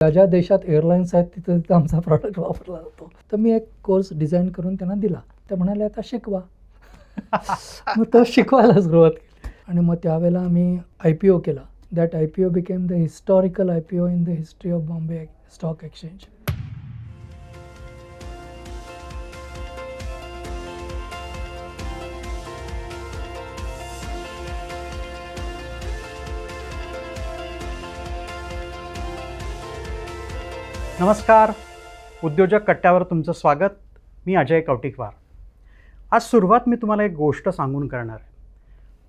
ज्या देशात एअरलाईन्स आहेत तिथं तिथं आमचा प्रॉडक्ट वापरला जातो. तर मी एक कोर्स डिझाईन करून त्यांना दिला. ते म्हणाले आता शिकवा. मग तो शिकवायला सुरुवात केली आणि मग त्यावेळेला आम्ही IPO केला. That IPO became the historical IPO in the history of Bombay stock exchange. नमस्कार, उद्योजक कट्ट्यावर तुमचं स्वागत. मी अजय कौटिकवार. आज सुरुवात मी तुम्हाला एक गोष्ट सांगून करणार आहे.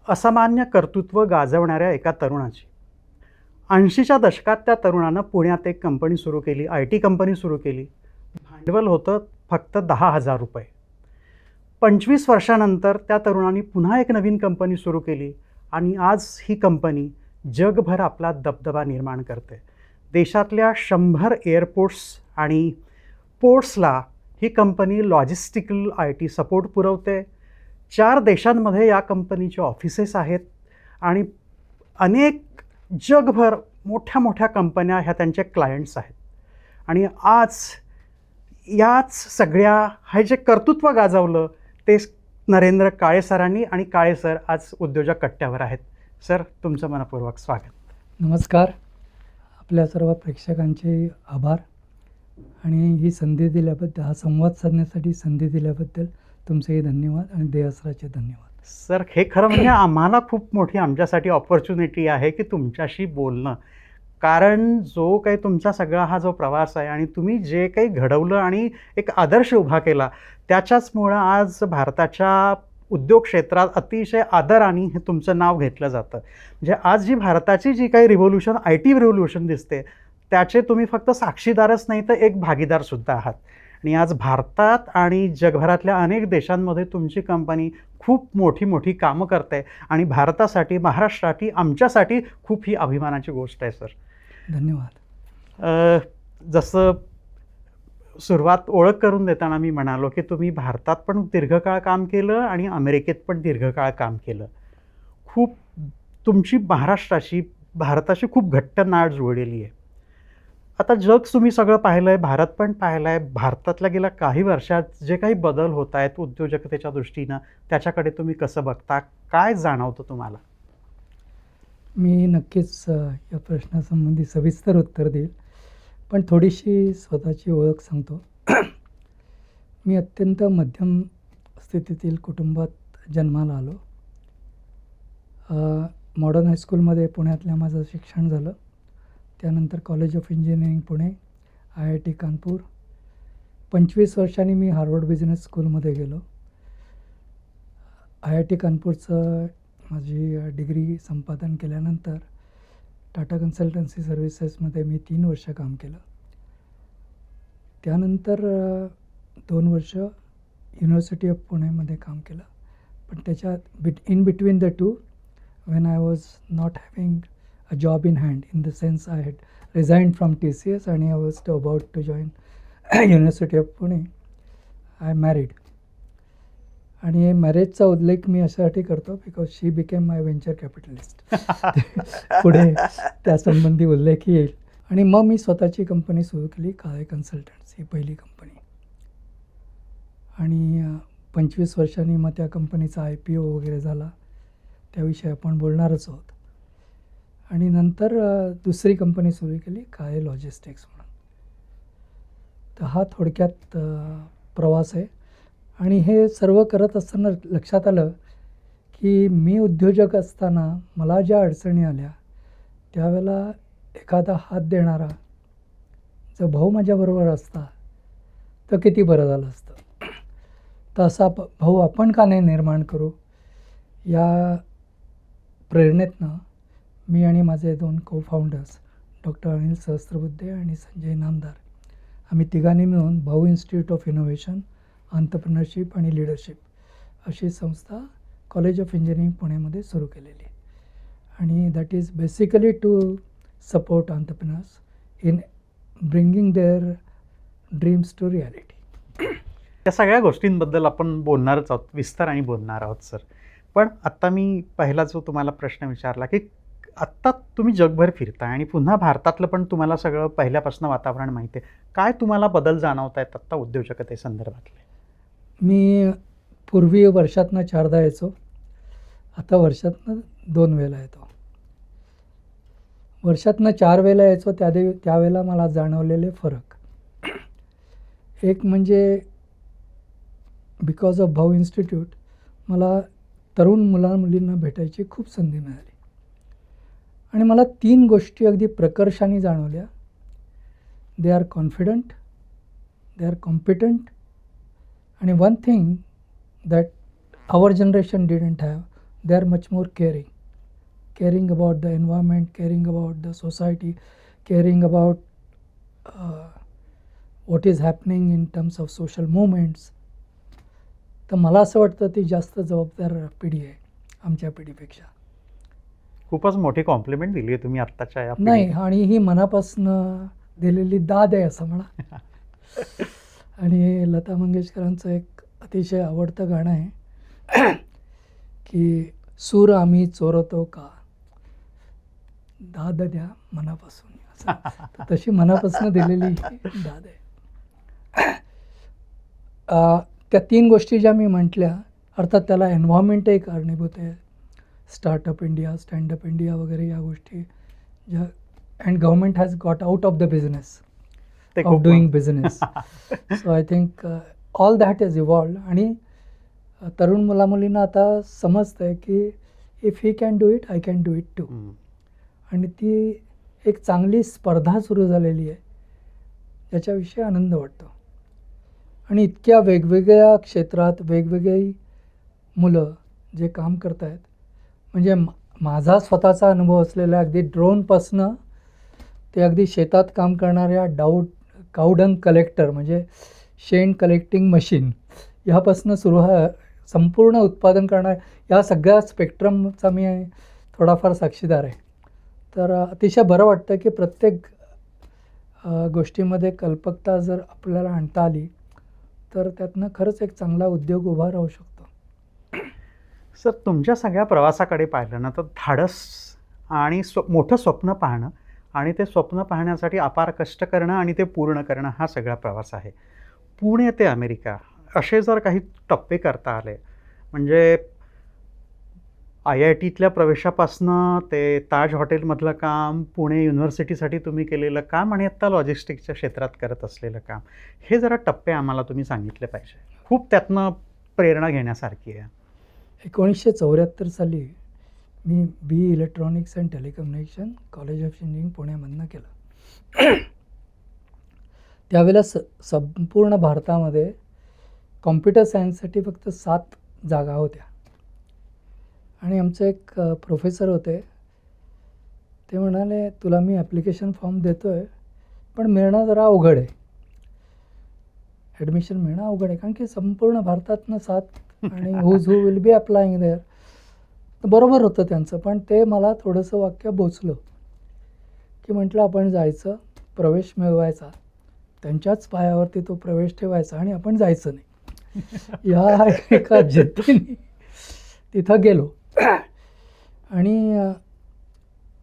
असामान्य कर्तृत्व गाजवणाऱ्या एका तरुणाची. 80च्या दशकात त्या तरुणानं पुण्यात एक कंपनी सुरू केली, IT कंपनी सुरू केली. भांडवल होतं फक्त 10,000 रुपये. 25 वर्षानंतर त्या तरुणाने पुन्हा एक नवीन कंपनी सुरू केली आणि आज ही कंपनी जगभर आपला दबदबा निर्माण करते. देशातल्या 100 एअरपोर्ट्स आणि पोर्ट्सला ही कंपनी लॉजिस्टिकल IT सपोर्ट पुरवते. 4 देशांमध्ये या कंपनीचे ऑफिसेस आहेत आणि अनेक जगभर मोठ्या मोठ्या कंपन्या ह्या त्यांचे क्लायंट्स आहेत. आणि आज याच सगळ्या हे जे कर्तृत्व गाजवलं ते नरेंद्र काळे सरांनी, आणि काळे सर आज उद्योजक कट्ट्यावर आहेत. सर, तुमचं मनपूर्वक स्वागत. नमस्कार. आपल्या सर्व प्रेक्षकांचे आभार आणि ही संधी दिल्याबद्दल, हा संवाद साधण्यासाठी संधी दिल्याबद्दल तुमचेही धन्यवाद आणि देहसराचे धन्यवाद. सर, हे खरं म्हणजे आम्हाला खूप मोठी आमच्यासाठी ऑपॉर्च्युनिटी आहे की तुमच्याशी बोलणं. कारण जो काही तुमचा सगळा हा जो प्रवास आहे आणि तुम्ही जे काही घडवलं आणि एक आदर्श उभा केला, त्याच्याचमुळं आज भारताच्या उद्योग क्षेत्रात अतिशय आदराने हे तुमचं नाव घेतलं जातं. म्हणजे आज जी भारताची जी काही रिव्होल्यूशन, IT रिव्होल्यूशन दिसते, त्याचे तुम्ही फक्त साक्षीदारच नाही तर एक भागीदारसुद्धा आहात. आणि आज भारतात आणि जगभरातल्या अनेक देशांमध्ये तुमची कंपनी खूप मोठी मोठी कामं करते आणि भारतासाठी, महाराष्ट्रासाठी, आमच्यासाठी खूप ही अभिमानाची गोष्ट आहे. सर, धन्यवाद. जसं सुरुवात ओळख करून देताना मी म्हणालो की तुम्ही भारतात पण दीर्घकाळ काम केलं आणि अमेरिकेत पण दीर्घकाळ काम केलं. खूप तुमची महाराष्ट्राशी, भारताशी खूप घट्ट नाळ जुळलेली आहे. आता जग तुम्ही सगळं पाहिलं आहे, भारत पण पाहिलं आहे. भारतातल्या गेल्या काही वर्षात जे काही बदल होत आहेत उद्योजकतेच्या दृष्टीनं, त्याच्याकडे तुम्ही कसं बघता? काय जाणवतं तुम्हाला? मी नक्कीच या प्रश्नासंबंधी सविस्तर उत्तर देईल, पण थोडीशी स्वतःची ओळख सांगतो. मी अत्यंत मध्यम स्थितीतील कुटुंबात जन्माला आलो. मॉडर्न हायस्कूलमध्ये पुण्यातल्या माझं शिक्षण झालं. त्यानंतर college of engineering Pune, IIT Kanpur. 25 वर्षांनी मी हार्वर्ड बिझनेस स्कूलमध्ये गेलो. IIT कानपूरचं माझी डिग्री संपादन केल्यानंतर टाटा कन्सल्टन्सी सर्व्हिसेसमध्ये मी 3 वर्ष काम केलं. त्यानंतर 2 वर्ष युनिव्हर्सिटी ऑफ पुणेमध्ये काम केलं. पण त्याच्यात in between the two, when I was not having a job in hand, in the sense I had resigned from TCS and I was about to join University of Pune, I married. आणि मॅरेजचा उल्लेख मी अशासाठी करतो because she became my venture capitalist. पुढे त्यासंबंधी उल्लेख येईल. आणि मग मी स्वतःची कंपनी सुरू केली, काळे कन्सल्टंट्स, ही पहिली कंपनी. आणि 25 वर्षांनी मग त्या कंपनीचा IPO वगैरे झाला, त्याविषयी आपण बोलणारच आहोत. आणि नंतर दुसरी कंपनी सुरू केली, काळे लॉजिस्टिक्स म्हणून. तर हा थोडक्यात प्रवास आहे. आणि हे सर्व करत असताना लक्षात आलं की मी उद्योजक असताना मला ज्या अडचणी आल्या त्यावेळेला एखादा हात देणारा जर भाऊ माझ्याबरोबर असता तर किती बरं झालं असतं. तर असा भाऊ आपण का नाही निर्माण करू, या प्रेरणेतनं मी आणि माझे 2 co-founders डॉक्टर अनिल सहस्त्रबुद्धे आणि संजय नामदार, आम्ही तिघांनी मिळून Bhau institute of innovation, entrepreneurship आणि लीडरशिप अशी संस्था कॉलेज ऑफ इंजिनिअरिंग पुणेमध्ये सुरू केलेली. आणि that is basically to support entrepreneurs in bringing their dreams to reality. या सगळ्या गोष्टींबद्दल आपण बोलणारच आहोत, विस्ताराने बोलणार आहोत. सर, पण आत्ता मी पहिला जो तुम्हाला प्रश्न विचारला की आत्ता तुम्ही जगभर फिरता आणि पुन्हा भारतातलं पण तुम्हाला सगळं पहिल्यापासून वातावरण माहिती आहे. काय तुम्हाला बदल जाणवत आहेत आत्ता उद्योजकतेसंदर्भातले? मी पूर्वी वर्षातनं 4दा यायचो. आता वर्षातनं 2 वेळेला येतो. वर्षातनं 4 वेळेला यायचो त्यावेळेला मला जाणवलेले फरक. एक म्हणजे बिकॉज ऑफ भाऊ इन्स्टिट्यूट मला तरुण मुलांमुलींना भेटायची खूप संधी मिळाली. आणि मला 3 गोष्टी अगदी प्रकर्षाने जाणवल्या. They are confident, they are competent आणि one thing that our generation didn't have, they are much more caring. caring about the environment, caring about the society, caring about what is happening in terms of social movements. तर मला असं वाटतं ती जास्त जबाबदार पिढी आहे आमच्या पिढीपेक्षा. खूपच मोठी कॉम्प्लिमेंट दिली आहे तुम्ही आत्ताच्या या नाही, पिढीला. आणि ही मनापासनं दिलेली दाद आहे असं म्हणा. आणि लता मंगेशकरांचं एक अतिशय आवडतं गाणं आहे की सूर आम्ही चोरतो का, दाद द्या मनापासून असं. तर तशी मनापासून दिलेली ही दाद आहे. त्या 3 गोष्टी ज्या मी म्हटल्या, अर्थात त्याला एन्व्हायरमेंटही कारणीभूत आहे. स्टार्टअप इंडिया, स्टँडअप इंडिया वगैरे या गोष्टी ज्या, and government has got out of the business ते ऑफ खूप doing business. So I think all that is evolved. आणि तरुण मुलामुलींना आता समजतंय की if he can do it, I can do it too. आणि ती एक चांगली स्पर्धा सुरू झालेली आहे, याच्याविषयी आनंद वाटतो. आणि इतक्या वेगवेगळ्या क्षेत्रात वेगवेगळी मुलं जे काम करत आहेत, म्हणजे माझा स्वतःचा अनुभव असलेला अगदी ड्रोनपासनं ते अगदी शेतात काम करणाऱ्या काउडंग कलेक्टर म्हणजे शेण कलेक्टिंग मशीन ह्यापासून संपूर्ण उत्पादन करणार, या सगळ्या स्पेक्ट्रमचा मी थोडाफार साक्षीदार आहे. तर अतिशय बरं वाटतं की प्रत्येक गोष्टीमध्ये कल्पकता जर आपल्याला आणता आली तर त्यातनं खरंच एक चांगला उद्योग उभा राहू शकतो. सर, तुमच्या सगळ्या प्रवासाकडे पाहिलं ना तर धाडस आणि मोठं स्वप्न पाहणं आणि ते स्वप्न पाहण्यासाठी अपार कष्ट करणं आणि ते पूर्ण करणं हा सगळा प्रवास आहे. पुणे ते अमेरिका असे जर काही टप्पे करता आले, म्हणजे IITतल्या प्रवेशापासनं ते ताज हॉटेलमधलं काम, पुणे युनिव्हर्सिटीसाठी तुम्ही केलेलं काम आणि आत्ता लॉजिस्टिक्सच्या क्षेत्रात करत असलेलं काम, हे जरा टप्पे आम्हाला तुम्ही सांगितले पाहिजे. खूप त्यातनं प्रेरणा घेण्यासारखी आहे. 1974 साली मी BE electronics and telecommunication college of engineering पुण्यामधनं केलं. त्यावेळेला संपूर्ण भारतामध्ये कॉम्प्युटर सायन्ससाठी फक्त 7 जागा होत्या. आणि आमचे एक प्रोफेसर होते, ते म्हणाले तुला मी ॲप्लिकेशन फॉर्म देतो आहे, पण मिळणं जरा अवघड आहे, ॲडमिशन मिळणं अवघड आहे, कारण की संपूर्ण भारतातनं 7 आणि who will be applying there. तर बरोबर होतं त्यांचं, पण ते मला थोडंसं वाक्य बोचलं की म्हटलं आपण जायचं, प्रवेश मिळवायचा, त्यांच्याच पायावरती तो प्रवेश ठेवायचा आणि आपण जायचं नाही. या एका जिद्दीने तिथं गेलो. आणि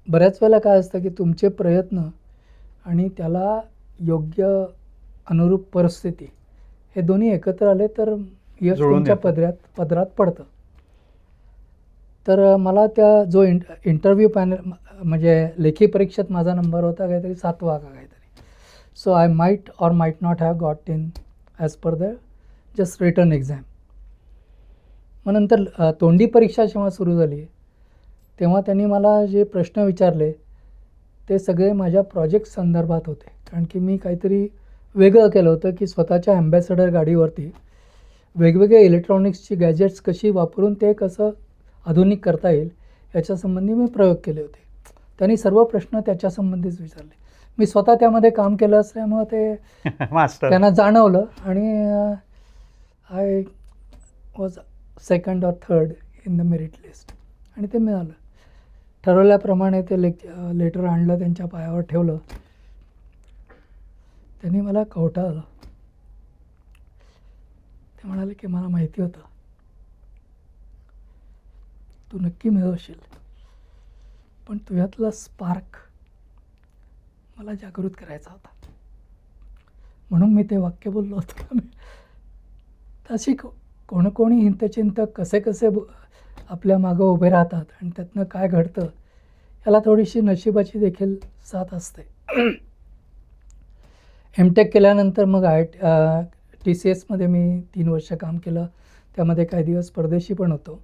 बऱ्याच वेळेला काय असतं की तुमचे प्रयत्न आणि त्याला योग्य अनुरूप परिस्थिती हे दोन्ही एकत्र आले तर यश जुळून तुमच्या येतं. पदरात पडतं. तर मला त्या जो इंटरव्ह्यू पॅनल म्हणजे लेखी परीक्षेत माझा नंबर होता काहीतरी 7वा का काहीतरी. So I might or might not have got in as per the just written exam. मग नंतर तोंडी परीक्षा जेव्हा सुरू झाली तेव्हा त्यांनी मला जे प्रश्न विचारले ते सगळे माझ्या प्रोजेक्ट संदर्भात होते, कारण की मी काहीतरी वेगळं केलं होतं की स्वतःच्या ॲम्बॅसेडर गाडीवरती वेगवेगळे इलेक्ट्रॉनिक्सची गॅजेट्स कशी वापरून ते कसं आधुनिक करता येईल याच्यासंबंधी मी प्रयोग केले होते. त्यांनी सर्व प्रश्न त्याच्यासंबंधीच विचारले. मी स्वतः त्यामध्ये काम केलं असल्यामुळं ते मास्टर त्यांना जाणवलं आणि I was 2nd or 3rd in the merit list आणि ते मिळालं. ठरवल्याप्रमाणे ते लेटर आणलं, त्यांच्या पायावर ठेवलं, त्यांनी मला कवटाळलं. ते म्हणाले की मला माहिती होतं तू नक्की मिळवशील, पण तुझ्यातला स्पार्क मला जागृत करायचा होता. म्हणून मी ते वाक्य बोललो होतो. अशी कोणी हितचिंतक कसे कसे आपल्या मागं उभे राहतात आणि त्यातनं काय घडतं याला थोडीशी नशिबाची देखील साथ असते. एमटेक केल्यानंतर मग TCSमध्ये मी 3 वर्ष काम केलं. त्यामध्ये काही दिवस परदेशी पण होतो.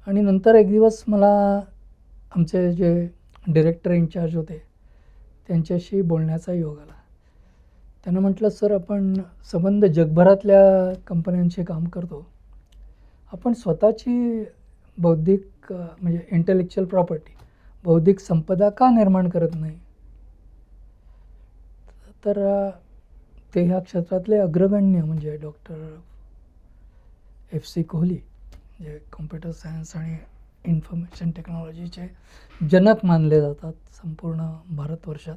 आणि नंतर एक दिवस मला आमचे जे डिरेक्टर इन्चार्ज होते त्यांच्याशी बोलण्याचा योग आला. त्यांना म्हटलं, सर आपण संबंध जगभरातल्या कंपन्यांशी काम करतो, आपण स्वतःची बौद्धिक म्हणजे इंटेलेक्च्युअल प्रॉपर्टी बौद्धिक संपदा का निर्माण करत नाही. तर ते ह्या क्षेत्रातले अग्रगण्य म्हणजे डॉक्टर FC कोहली जे कॉम्प्युटर सायन्स आणि इन्फॉर्मेशन टेक्नॉलॉजीचे जनक मानले जातात संपूर्ण भारतवर्षात.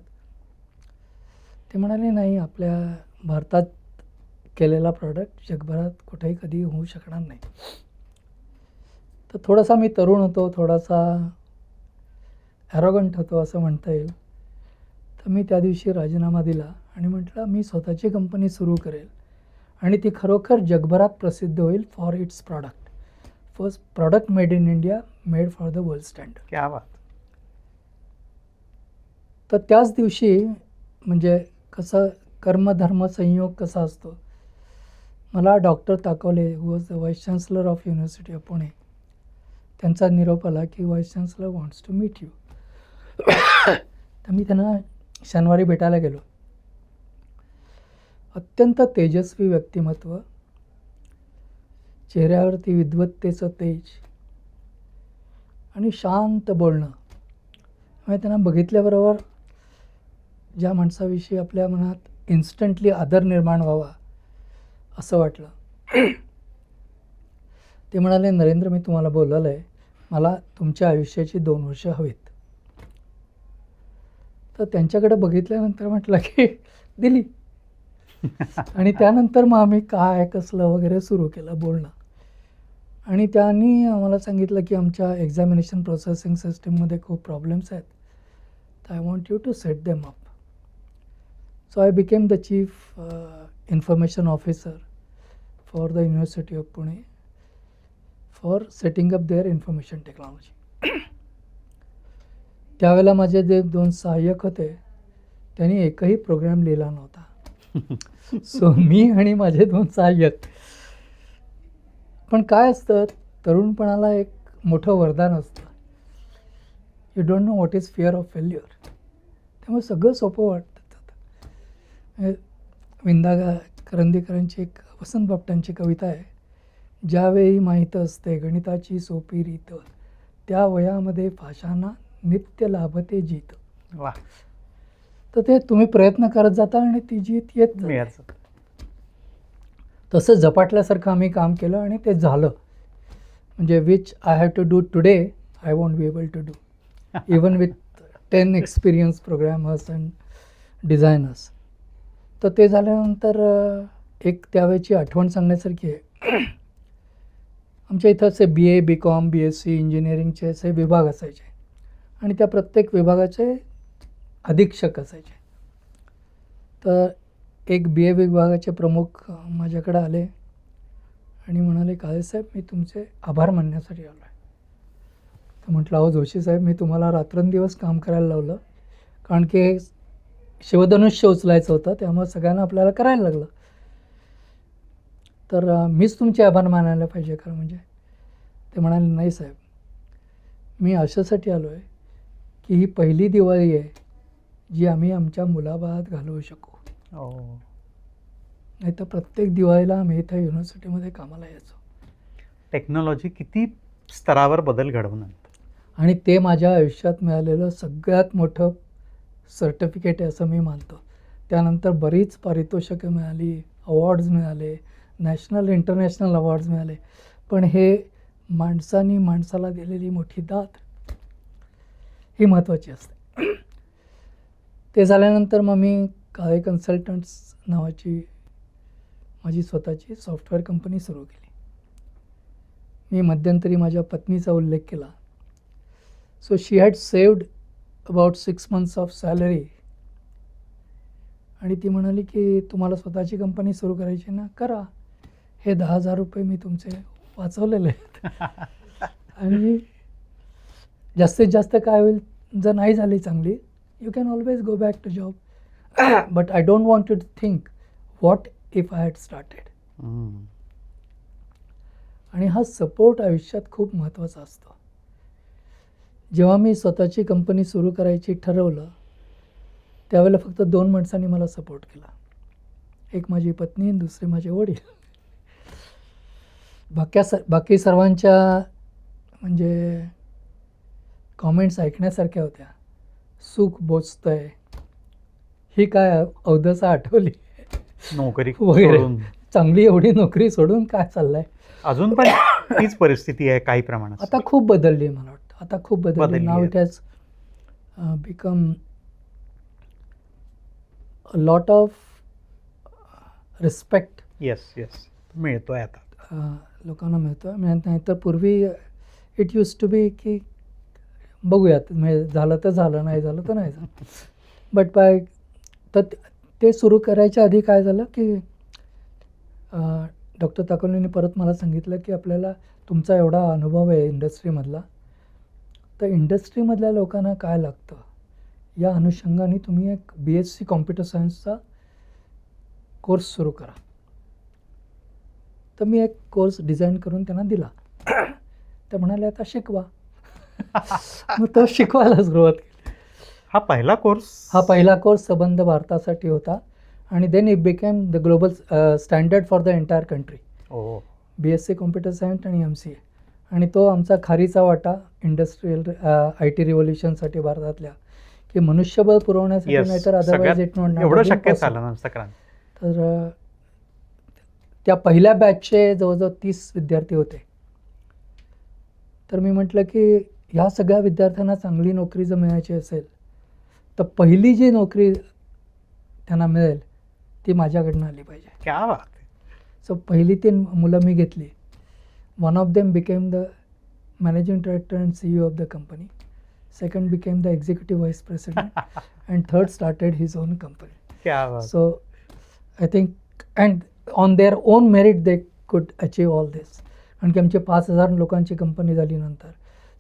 ते म्हणाले नाही, आपल्या भारतात केलेला प्रॉडक्ट जगभरात कुठेही कधी होऊ शकणार नाही. तर थोडासा मी तरुण होतो, थोडासा ॲरोगंट होतो असं म्हणता येईल. तर मी त्या दिवशी राजीनामा दिला आणि म्हटलं मी स्वतःची कंपनी सुरू करेल आणि ती खरोखर जगभरात प्रसिद्ध होईल for its product. First product made in India, made for the world standard. क्या बात. तर त्याच दिवशी म्हणजे कसं कर्मधर्म संयोग कसा असतो, मला doctor Takwale who was the vice chancellor of university of Pune, त्यांचा निरोप आला की vice chancellor wants to meet you. तर मी त्यांना शनिवारी भेटायला गेलो. अत्यंत तेजस्वी व्यक्तिमत्व, चेहऱ्यावरती विद्वत्तेचं तेज आणि शांत बोलणं. म्हणजे त्यांना बघितल्याबरोबर ज्या माणसाविषयी आपल्या मनात इन्स्टंटली आदर निर्माण व्हावा असं वाटलं. ते म्हणाले, नरेंद्र मी तुम्हाला बोलवलं आहे, मला तुमच्या आयुष्याची 2 वर्ष हवीत. तर त्यांच्याकडे बघितल्यानंतर म्हटलं की दिली. आणि त्यानंतर मग आम्ही काय कसलं वगैरे सुरू केलं बोलणं. आणि त्यांनी आम्हाला सांगितलं की आमच्या एक्झामिनेशन प्रोसेसिंग सिस्टीममध्ये खूप प्रॉब्लेम्स आहेत, तर I want you to set them up. So I became the chief information officer for the university of Pune for setting up their information technology. त्यावेळेला माझे जे 2 सहाय्यक होते त्यांनी एकही प्रोग्राम लिहिला नव्हता. सो मी आणि माझे 2 सहाय्यक. पण काय असतं, तरुणपणाला एक मोठं वरदान असतं, you don't know what is fear of failure. त्यामुळे सगळं सोपं वाटतं. विंदा करंदीकरांची एक वसंत बापटांची कविता आहे, ज्यावेळी माहीत असते गणिताची सोपी रीत, त्या वयामध्ये फाशांना नित्य लाभते जीत. वा. तर ते तुम्ही प्रयत्न करत जाता आणि ती जीत येत जाते. तसं झपाटल्यासारखं आम्ही काम केलं आणि ते झालं. म्हणजे which I have to do today I want be able to do even with 10 experience programmers and designers. तर ते झाल्यानंतर एक त्यावेळेची आठवण सांगण्यासारखी आहे. आमच्या इथं असे BA, BCom, BSc इंजिनिअरिंगचे असे विभाग असायचे आणि त्या प्रत्येक विभागाचे अधीक्षक असायचे. तर एक BA विभागाचे प्रमुख माझ्याकडे आले आणि म्हणाले, काळेसाहेब मी तुमचे आभार मानण्यासाठी आलो आहे. तर म्हटलं, अहो जोशी साहेब, मी तुम्हाला रात्रंदिवस काम करायला लावलं, कारण की शिवधनुष्य उचलायचं होतं, त्यामुळे सगळ्यांना आपल्याला करायला लागलं. तर मीच तुमचे आभार मानायला पाहिजे खरं म्हणजे. ते म्हणाले, नाही साहेब, मी अशासाठी आलो आहे की ही पहिली दिवाळी आहे जी आम्ही आमच्या मुलाबाळात घालवू शकू. नाही तर प्रत्येक दिवाळीला आम्ही इथं युनिव्हर्सिटीमध्ये कामाला यायचो. टेक्नॉलॉजी किती स्तरावर बदल घडवून आणते. आणि ते माझ्या आयुष्यात मिळालेलं सगळ्यात मोठं सर्टिफिकेट आहे असं मी मानतो. त्यानंतर बरीच पारितोषिकं मिळाली, अवॉर्ड्स मिळाले, नॅशनल इंटरनॅशनल अवॉर्ड्स मिळाले. पण हे माणसानी माणसाला दिलेली मोठी दाद ही महत्त्वाची असते. ते झाल्यानंतर मग मी काळे कन्सल्टंट्स नावाची माझी स्वतःची सॉफ्टवेअर कंपनी सुरू केली. मी मध्यंतरी माझ्या पत्नीचा उल्लेख केला so she had saved about 6 months of salary. आणि ती म्हणाली की तुम्हाला स्वतःची कंपनी सुरू करायची ना, करा. हे 10,000 रुपये मी तुमचे वाचवलेले आहेत. आणि जास्तीत जास्त काय होईल, जर नाही झाली चांगली, you can always go back to job. But I don't want to think what if I had started. आणि हा सपोर्ट आयुष्यात खूप महत्त्वाचा असतो. जेव्हा मी स्वतःची कंपनी सुरू करायची ठरवलं, त्यावेळेला फक्त 2 माणसांनी मला सपोर्ट केला. एक माझी पत्नी आणि दुसरे माझे वडील. बाकी सर्वांच्या म्हणजे कॉमेंट्स ऐकण्यासारख्या होत्या. सुख बोचतंय, ही काय अवदसा आठवली नोकरी वगैरे, सोडून. चांगली एवढी नोकरी सोडून काय चाललंय. अजून पण तीच परिस्थिती आहे काही प्रमाणात. आता खूप बदलली मला वाटतं. आता खूप बदलली. नाव आहे. It has become a lot of respect yes yes मिळतोय आता. लोकांना मिळतो. मिळत नाही तर पूर्वी इट यूज टू बी की बघूयात, म्हणजे झालं तर झालं, नाही झालं तर नाही झालं. बट तर ते सुरू करायच्या आधी काय झालं की डॉक्टर ताकोलींनी परत मला सांगितलं की आपल्याला तुमचा एवढा अनुभव आहे इंडस्ट्रीमधला, तर इंडस्ट्रीमधल्या लोकांना काय लागतं या अनुषंगाने तुम्ही एक BSc कॉम्प्युटर सायन्सचा कोर्स सुरू करा. तर मी एक कोर्स डिझाईन करून त्यांना दिला. ते म्हणाले आता शिकवा. मग तो शिकवायला सुरुवात केली. हा पहिला कोर्स संबंध भारतासाठी होता. आणि then it became the global standard for the entire country. BSc computer science आणि MCA. आणि तो आमचा खारीचा वाटा इंडस्ट्रियल IT रिव्होल्युशनसाठी भारतातल्या, की मनुष्यबळ पुरवण्यासाठी, नाहीतर अदरवाईज इट नॉट एवढं शक्य झालं नसतं क्रांती. तर त्या पहिल्या बॅचचे जवळजवळ 30 विद्यार्थी होते. तर मी म्हटलं की ह्या सगळ्या विद्यार्थ्यांना चांगली नोकरी जर मिळायची असेल तर पहिली जी नोकरी त्यांना मिळेल ती माझ्याकडनं आली पाहिजे. क्या बात. सो पहिली 3 मुलं मी घेतली. One of them became the managing director and CEO of the company. Second became the executive vice president. And third started his own company. क्या बात. So I think and on their own merit they could achieve all दिस. आणखी आमची 5,000 लोकांची company झाली नंतर.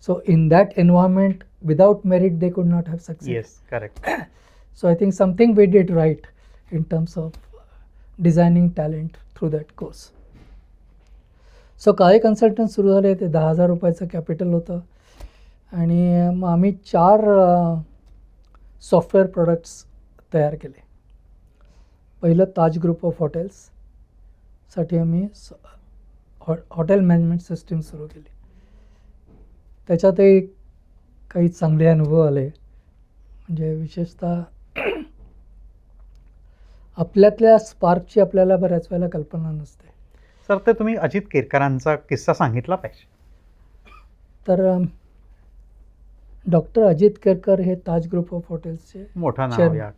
So in that environment without merit they कुड not have success. Yes correct. So I think something we did right in terms of designing talent through that course. So Kale consultant सुरू झाले. ते 10,000 रुपयाचं capital होतं. आणि मग आम्ही 4 software products तयार केले. पहिलं ताज ग्रुप ऑफ हॉटेल्ससाठी आम्ही हॉटेल मॅनेजमेंट सिस्टीम सुरू केली. त्याच्यातही काही चांगले अनुभव आले. म्हणजे विशेषतः आपल्यातल्या स्पार्कची आपल्याला बऱ्याच वेळेला कल्पना नसते. सर ते तुम्ही अजित केरकरांचा किस्सा सांगितला पाहिजे. तर डॉक्टर अजित केरकर हे ताज ग्रुप ऑफ हॉटेल्सचे मोठा नाव chairman. या.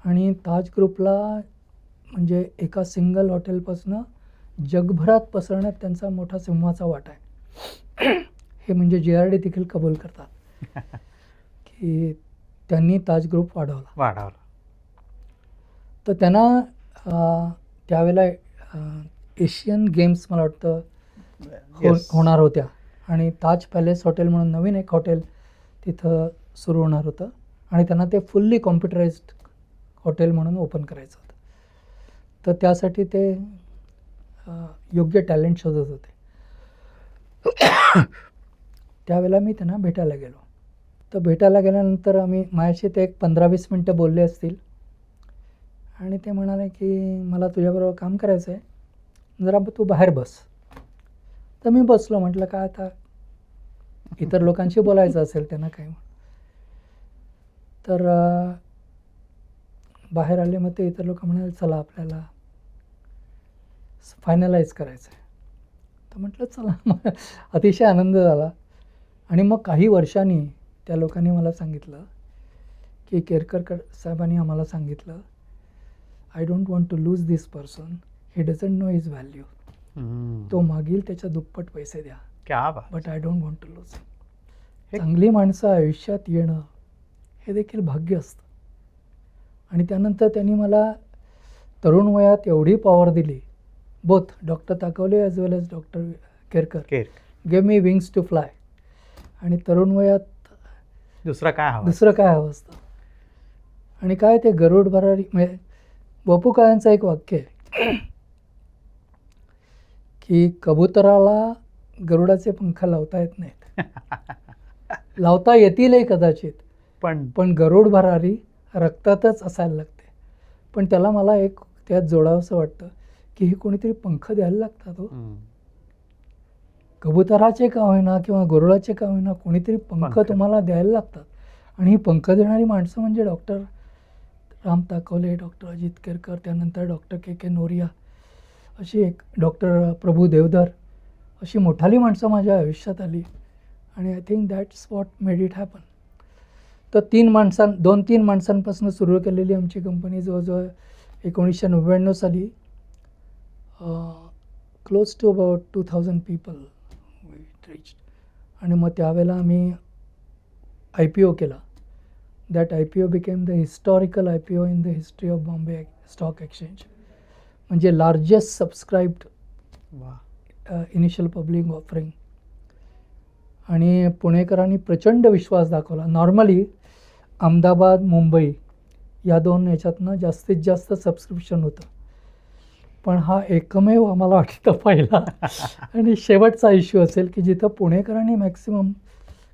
आणि ताज ग्रुपला म्हणजे एका सिंगल हॉटेलपासून जगभरात पसरण्यात त्यांचा मोठा सिंहाचा वाटा आहे. हे म्हणजे JRD देखील कबूल करतात की त्यांनी ताज ग्रुप वाढवला. तर त्यांना त्यावेळेला एशियन गेम्स मला वाटतं होणार होत्या. आणि ताज पॅलेस हॉटेल म्हणून नवीन एक हॉटेल तिथं सुरू होणार होतं. आणि त्यांना ते फुल्ली कॉम्प्युटराइज्ड हॉटेल म्हणून ओपन करायचं होतं. तर त्यासाठी ते योग्य टॅलेंट शोधत होते. त्यावेळेला मी त्यांना भेटायला गेलो. तर भेटायला गेल्यानंतर माझ्याशी ते एक 15-20 मिनटं बोलले असतील. आणि ते म्हणाले की मला तुझ्याबरोबर काम करायचं आहे, जरा तू बाहेर बस. तर मी बसलो. म्हटलं काय आता इतर लोकांशी बोलायचं असेल त्यांना काय. तर बाहेर आले. मग ते इतर लोक म्हणाले चला आपल्याला फायनलाइज करायचं आहे. तर म्हटलं चला. अतिशय आनंद झाला. आणि मग काही वर्षांनी त्या लोकांनी मला सांगितलं की केरकर साहेबांनी आम्हाला सांगितलं, I don't want to lose this person, he doesn't know his value. तो मागील त्याच्या दुप्पट पैसे द्या, क्या बात. But I don't want to lose. हे- चांगली माणसं आयुष्यात येणं हे देखील भाग्य असतं. आणि त्यानंतर त्यांनी मला तरुण वयात एवढी पॉवर दिली, both doctor Takwale as well as doctor Kerkar केर gave me wings to fly. आणि तरुण वयात दुसरा काय हवा? दुसरं काय हवं असतं. आणि काय ते गरुड भरारी म्हणजे बापू काळ्यांचं एक वाक्य आहे की कबुतराला गरुडाचे पंख लावता येत नाहीत. लावता येतीलही कदाचित, पण गरुड भरारी रक्तातच असायला लागते. पण त्याला मला एक त्यात जोडावंसं वाटतं की हे कोणीतरी पंख द्यायला लागतात हो. कबुतराचे का होईना किंवा गरुडाचे का होईना कोणीतरी पंख पंख. तुम्हाला द्यायला लागतात. आणि ही पंख देणारी माणसं म्हणजे डॉक्टर राम ताकवले, डॉक्टर अजित केरकर, त्यानंतर डॉक्टर के नोरिया, अशी एक डॉक्टर प्रभू देवधर, अशी मोठाली माणसं माझ्या आयुष्यात आली. आणि I think that's what made it happen. तर 2-3 माणसांपासून सुरू केलेली आमची कंपनी जवळजवळ 1999 साली close to about 2000 people we reached. आणि मग त्यावेळेला आम्ही IPO केला. That IPO became the historical IPO in the history of Bombay stock exchange. म्हणजे लार्जेस्ट सबस्क्राईब्ड वा, इनिशियल पब्लिक ऑफरिंग. आणि पुणेकरांनी प्रचंड विश्वास दाखवला. नॉर्मली अहमदाबाद, मुंबई या 2 याच्यातनं जास्तीत जास्त सबस्क्रिप्शन होतं. पण हा एकमेव आम्हाला वाटतं पहिला आणि शेवटचा इश्यू असेल की जिथं पुणेकरांनी मॅक्सिमम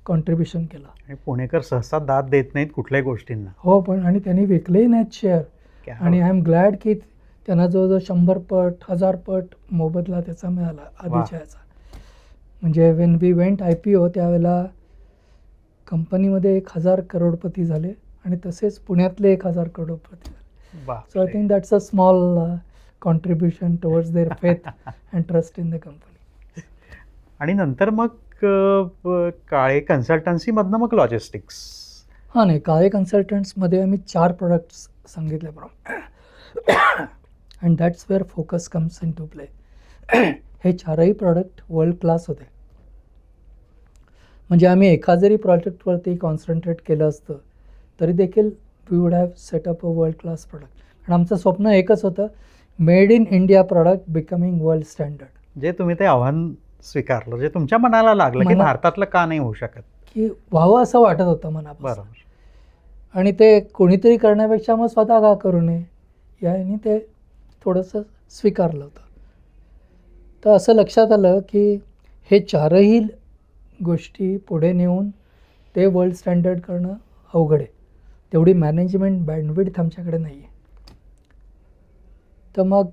कॉन्ट्रीब्युशन केलं. आणि पुणेकर सहसा दाद देत नाहीत कुठल्याही गोष्टींना. हो, पण आणि त्यांनी विकलेही नाहीत शेअर. क्या आणि आय एम ग्लॅड की त्यांना जवळजवळ 100 पट 1000 पट मोबदला त्याचा मिळाला आधीच्या याचा. म्हणजे वेन वी वेंट IPO त्यावेळेला कंपनीमध्ये 1000 करोडपती झाले आणि तसेच पुण्यातले 1000 करोडपती झाले. वा. So I think that's a small contribution towards their faith and trust in the company. आणि नंतर मग काळे कन्सल्टन्सीमधनं मग लॉजिस्टिक्स. हां, नाही, काळे कन्सल्टंट्समध्ये आम्ही 4 प्रोडक्ट्स सांगितल्याप्रमाणे and that's where focus comes into play. हे 4ही प्रॉडक्ट वर्ल्ड क्लास होते. म्हणजे आम्ही एका जरी प्रॉडक्टवरती कॉन्सन्ट्रेट केलं असतं तरी देखील we would have set up a world class product. आणि आमचं स्वप्न एकच होतं, made in India product becoming world standard. जे तुम्ही ते आव्हान स्वीकारलं, जे तुमच्या मनाला लागलं की भारतातलं का नाही होऊ शकत. की व्हावं असं वाटत होतं मनापासून. बरोबर. आणि ते कोणीतरी करण्यापेक्षा मग स्वतः का करू नये याने ते थोडंसं स्वीकारलं होतं. तर असं लक्षात आलं की हे 4ही गोष्टी पुढे नेऊन ते वर्ल्ड स्टँडर्ड करणं अवघड आहे. तेवढी मॅनेजमेंट बँडविड्थ आमच्याकडे नाही आहे. तर मग